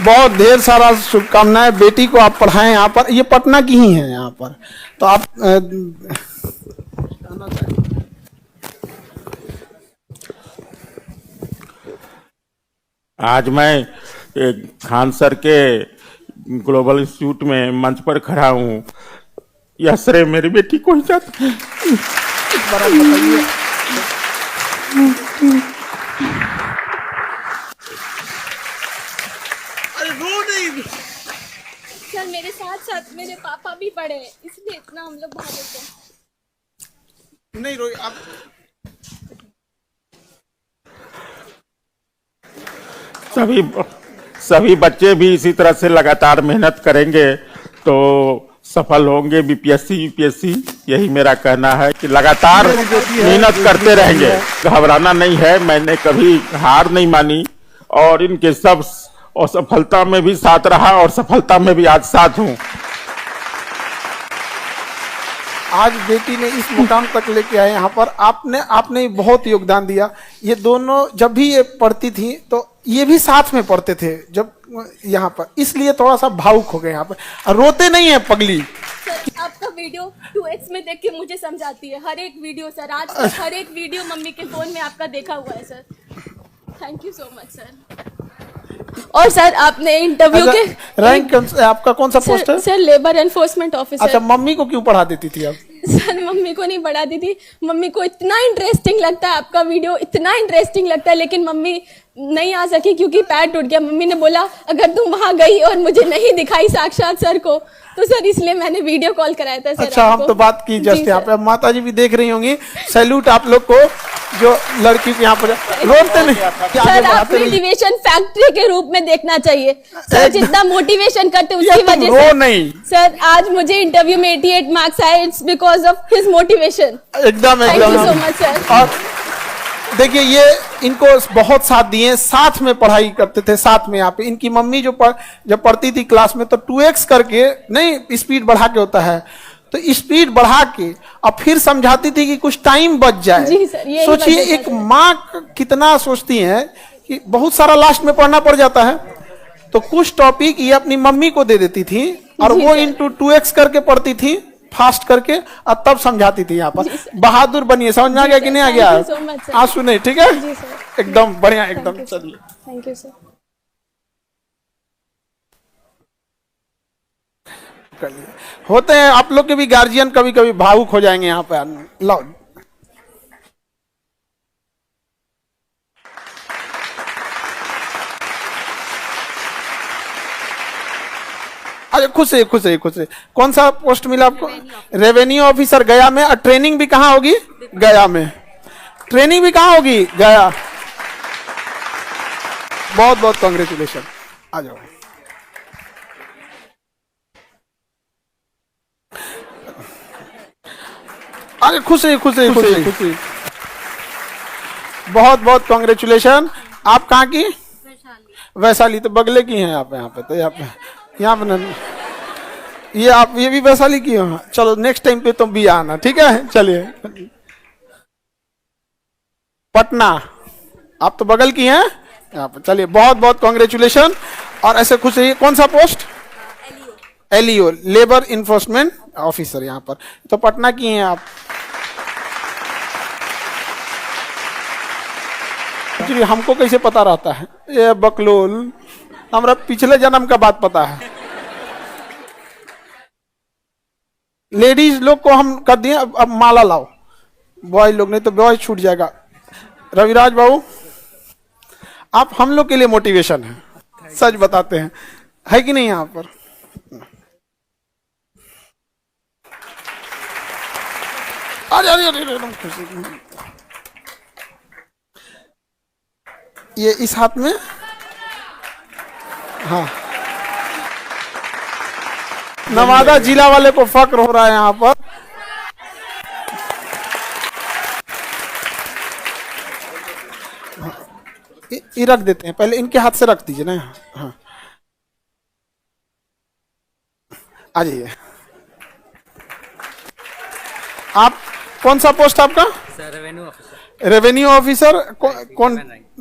Speaker 2: बहुत ढेर सारा शुभकामनाएं। बेटी को आप पढ़ाएं यहाँ पर। ये पटना की ही है यहाँ पर। तो आप
Speaker 10: आज मैं खान सर के ग्लोबल इंस्टीट्यूट में मंच पर खड़ा हूँ। यह श्रेय मेरी बेटी को ही जाता है।
Speaker 8: सर मेरे साथ साथ मेरे पापा भी पढ़े, इसलिए इतना हम लोग भाग होते हैं।
Speaker 2: नहीं रोई आप।
Speaker 10: सभी बच्चे भी इसी तरह से लगातार मेहनत करेंगे तो सफल होंगे। बीपीएससी यूपीएससी यही मेरा कहना है कि लगातार मेहनत करते रहेंगे। घबराना नहीं है। मैंने कभी हार नहीं मानी और इनके सब असफलता में भी साथ रहा और सफलता में भी आज साथ हूँ।
Speaker 2: आज बेटी ने इस मुकाम तक लेके आए यहाँ पर। आपने बहुत योगदान दिया। ये दोनों जब भी ये पढ़ती थी तो ये भी साथ में पढ़ते थे जब यहाँ पर, इसलिए थोड़ा सा भावुक हो गए यहाँ पर। रोते नहीं है पगली।
Speaker 8: सर आपका वीडियो 2x में देख के मुझे समझाती है हर एक वीडियो। सर आज हर एक वीडियो मम्मी के फोन में आपका देखा हुआ है sir. Thank you so much sir. और सर आपने इंटरव्यू के
Speaker 2: रैंक आपका कौन सा पोस्ट है?
Speaker 8: Sir labour enforcement officer.
Speaker 2: अच्छा मम्मी को क्यों पढ़ा देती थी आप?
Speaker 8: सर मम्मी को नहीं पढ़ाती थी। मम्मी को इतना इंटरेस्टिंग लगता है आपका वीडियो, इतना इंटरेस्टिंग लगता है, लेकिन मम्मी नहीं आ सकी क्योंकि पैर टूट गया। मम्मी ने बोला अगर तुम वहां गई और मुझे नहीं दिखाई साक्षात सर को तो सर इसलिए मैंने वीडियो कॉल कराया था सर।
Speaker 2: अच्छा हम तो बात की जस्ट यहाँ पे। माता जी भी देख रही होंगी। सैल्यूट आप लोग को जो लड़की के यहाँ पर रोते नहीं।
Speaker 8: सर आप मोटिवेशन फैक्ट्री के रूप में देखना चाहिए सर। जितना मोटिवेशन करते उसकी वजह से
Speaker 2: नहीं
Speaker 8: सर आज मुझे इंटरव्यू में 88 मार्क्स आए। It's because of his motivation.
Speaker 2: एकदम
Speaker 8: thank you so much sir.
Speaker 2: और देखिए ये इनको बहुत साथ दिए। साथ में पढ़ाई करते थे साथ में। यहाँ पे इनकी मम्मी जब पढ़ती थी क्लास में तो 2x करके नहीं स्पीड बढ़ा के होता है तो स्पीड बढ़ा के और फिर समझाती थी कि कुछ टाइम बच जाए।
Speaker 8: जी सर, यही
Speaker 2: सोचिए
Speaker 8: वजह
Speaker 2: एक
Speaker 8: सर।
Speaker 2: माँ कितना सोचती है कि बहुत सारा लास्ट में पढ़ना पड़ जाता है तो कुछ टॉपिक ये अपनी मम्मी को दे देती थी और
Speaker 8: जी
Speaker 2: वो
Speaker 8: सर।
Speaker 2: इंटू 2x करके पढ़ती थी फास्ट करके और तब समझाती थी। यहाँ पर बहादुर बनिए। समझ में आ गया कि नहीं आ गया?
Speaker 8: Thank you so much, sir.
Speaker 2: हाँ सुने ठीक है
Speaker 8: जी सर।
Speaker 2: एकदम बढ़िया एकदम। चलिए
Speaker 8: थैंक यू सर।
Speaker 2: कर लिए होते हैं। आप लोग के भी गार्जियन कभी कभी भावुक हो जाएंगे यहाँ पे। लो अरे खुश है खुश है खुश है। कौन सा पोस्ट मिला आपको? रेवेन्यू ऑफिसर गया में। और ट्रेनिंग भी कहाँ होगी? गया में। ट्रेनिंग भी कहाँ होगी? गया। बहुत बहुत कांग्रेचुलेशन। आ जाओ। अरे खुश है खुश है खुश है खुश है। बहुत बहुत कांग्रेचुलेशन। आप कहाँ की? वैशाली। तो बगले की हैं आप। यहाँ पे तो यहाँ पे ये आप ये भी वैशाली की हो। चलो नेक्स्ट टाइम पे तुम भी आना, ठीक है? चलिए। पटना। आप तो बगल की हैं यहाँ पे। चलिए बहुत बहुत कांग्रेचुलेशन। और ऐसे खुश है। कौन सा post? LEO, labour enforcement officer यहाँ पर। तो पटना की हैं आप। एक्चुअली हमको कैसे पता रहता है? ये बकलोल हमारा पिछले जन्म का बात पता है। लेडीज लोग को हम कर दिए। अब माला लाओ बॉय लोग, नहीं तो बॉय छूट जाएगा। रविराज बाबू आप हम लोग के लिए मोटिवेशन है, सच बताते हैं, है कि नहीं? यहाँ पर अरे अरे अरे खुशी। ये इस हाथ में। हाँ नवादा जिला वाले को फक्र हो रहा है यहाँ पर। ये रख देते हैं, पहले इनके हाथ से रख दीजिए ना। हाँ आ जाइए। आप कौन सा पोस्ट आपका?
Speaker 11: Revenue officer.
Speaker 2: रेवेन्यू ऑफिसर कौन?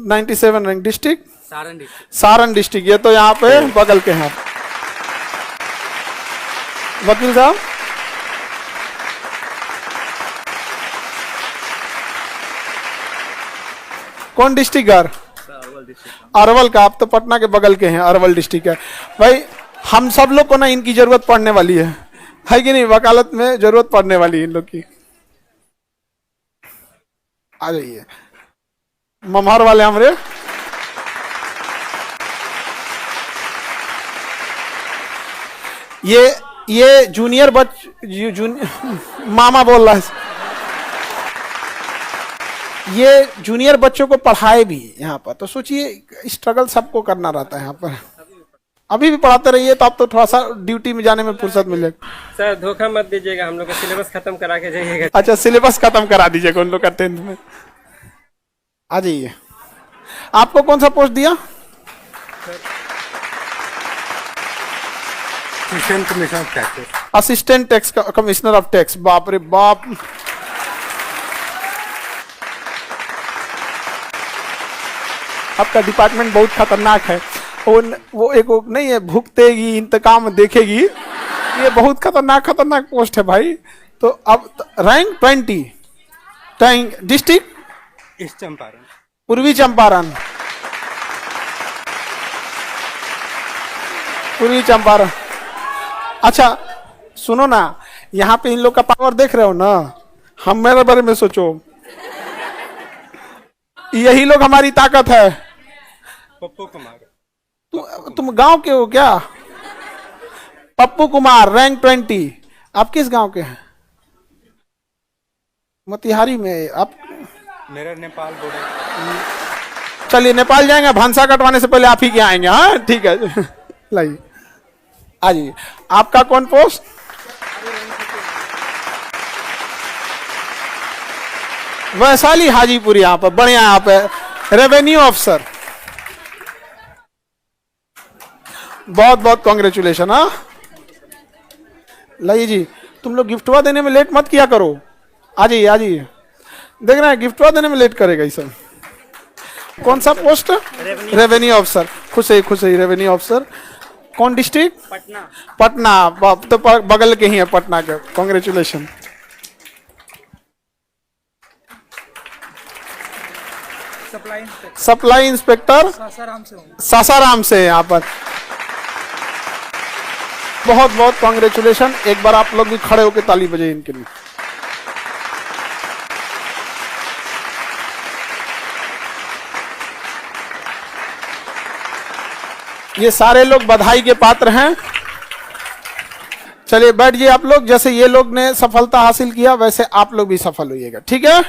Speaker 2: 97 रैंक। डिस्ट्रिक्ट? सारण डिस्ट्रिक्ट। ये तो यहाँ पे बगल के हैं। वकील साहब कौन डिस्ट्रिक्ट? अरवल का। आप तो पटना के बगल के हैं, अरवल डिस्ट्रिक्ट है। भाई हम सब लोग को ना इनकी जरूरत पड़ने वाली है कि नहीं? वकालत में जरूरत पड़ने वाली है इन लोग की। आ जाइए। मम्हर वाले हमरे ये जूनियर मामा बोल रहा है। ये जूनियर बच्चों को पढ़ाए भी यहाँ पर। तो सोचिए स्ट्रगल सबको करना रहता है यहाँ पर। अभी भी पढ़ाते रहिए तो आप तो थोड़ा सा ड्यूटी में जाने में फुर्सत मिलेगा।
Speaker 11: सर धोखा मत दीजिएगा, हम लोग का सिलेबस खत्म करा के जाइएगा।
Speaker 2: अच्छा सिलेबस खत्म करा दीजिएगा उन लोग का 10th में। आ जाइए। आपको कौन सा पोस्ट दिया?
Speaker 11: Assistant commissioner of tax.
Speaker 2: Assistant tax commissioner of tax. बाप रे बाप। आपका डिपार्टमेंट बहुत खतरनाक है। वो एक नहीं है, भुगतेगी इंतकाम देखेगी। ये बहुत खतरनाक पोस्ट है भाई। तो अब रैंक 20। डिस्ट्रिक्ट?
Speaker 11: ईस्ट चंपारण।
Speaker 2: पूर्वी चंपारण। पूर्वी चंपारण। अच्छा सुनो ना, यहाँ पे इन लोग का पावर देख रहे हो ना? हम मेरे बारे में सोचो, यही लोग हमारी ताकत है।
Speaker 11: पप्पू कुमार।
Speaker 2: तुम गांव के हो क्या? पप्पू कुमार रैंक 20। आप किस गांव के हैं? मोतिहारी में। आप?
Speaker 11: मेरा नेपाल बॉर्डर।
Speaker 2: चलिए नेपाल जाएंगे, भांसा कटवाने से पहले आप ही के आएंगे। हाँ ठीक है। लाइए आ जाइए। आपका कौन पोस्ट? वैशाली हाजीपुर। यहाँ पर बढ़िया। यहाँ पे रेवेन्यू ऑफिसर। बहुत बहुत कांग्रेचुलेशन। हाँ लाइए जी। तुम लोग गिफ्टवा देने में लेट मत किया करो। आ जाइए आ जाइए। देख रहे हैं गिफ्टवा देने में लेट करेगा इस। कौन सा पोस्ट? Revenue officer. खुश है रेवेन्यू ऑफिसर। कौन डिस्ट्रिक्ट?
Speaker 11: पटना।
Speaker 2: पटना तो बगल के ही है पटना के। कांग्रेचुलेशन। सप्लाई इंस्पेक्टर सासाराम से यहाँ पर। बहुत बहुत कांग्रेचुलेशन। एक बार आप लोग भी खड़े होकर ताली बजाइए इनके लिए। ये सारे लोग बधाई के पात्र हैं। चलिए बैठ जाइए आप लोग। जैसे ये लोग ने सफलता हासिल किया वैसे आप लोग भी सफल होइएगा, ठीक है?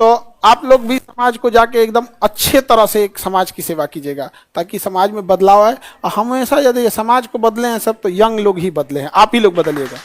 Speaker 2: तो आप लोग भी समाज को जाके एकदम अच्छे तरह से एक समाज की सेवा कीजिएगा ताकि समाज में बदलाव आए। और हमेशा यदि समाज को बदले हैं सब तो यंग लोग ही बदले हैं, आप ही लोग बदलिएगा।